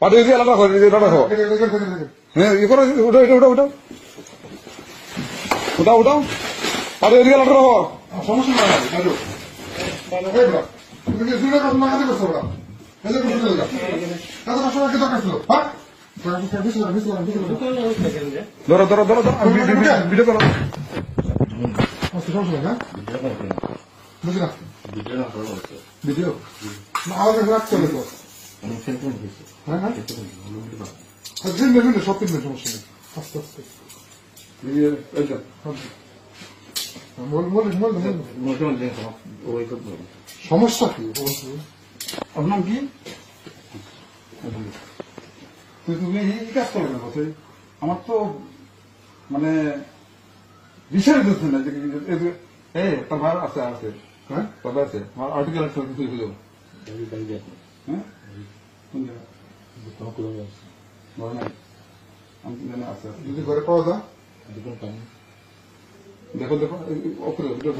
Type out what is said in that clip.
পাঠিয়ে দিয়ে আলাদা রাখো, এটা রাখো। হ্যাঁ ই করো, উঠাও এটা উঠাও উঠাও উঠাও উঠাও, পাঠিয়ে দিয়ে আলাদা রাখো। সমস্যা নাই ধরো ধরো ধরো ধরো, ভিডিও করো। সমস্যা নাই বুঝলাম ভিডিও না আলাদা রাখতে হবে তো হ্যাঁ হ্যাঁ সব কিনবেন সমস্যা নেই আস্তে আস্তে সমস্যা কি আপনার কি তুমি এই কাজ করবে না বসে, আমার তো মানে বিষয় দিচ্ছে না যে তার ভাই আছে আছে হ্যাঁ তার ভাই আছে আমার আর্টিকেল আছে কিছু হলো হ্যাঁ আমি জানি আছে যদি ঘরে পাওয়া যায় দেখো দেখো ওপরে ভিডিও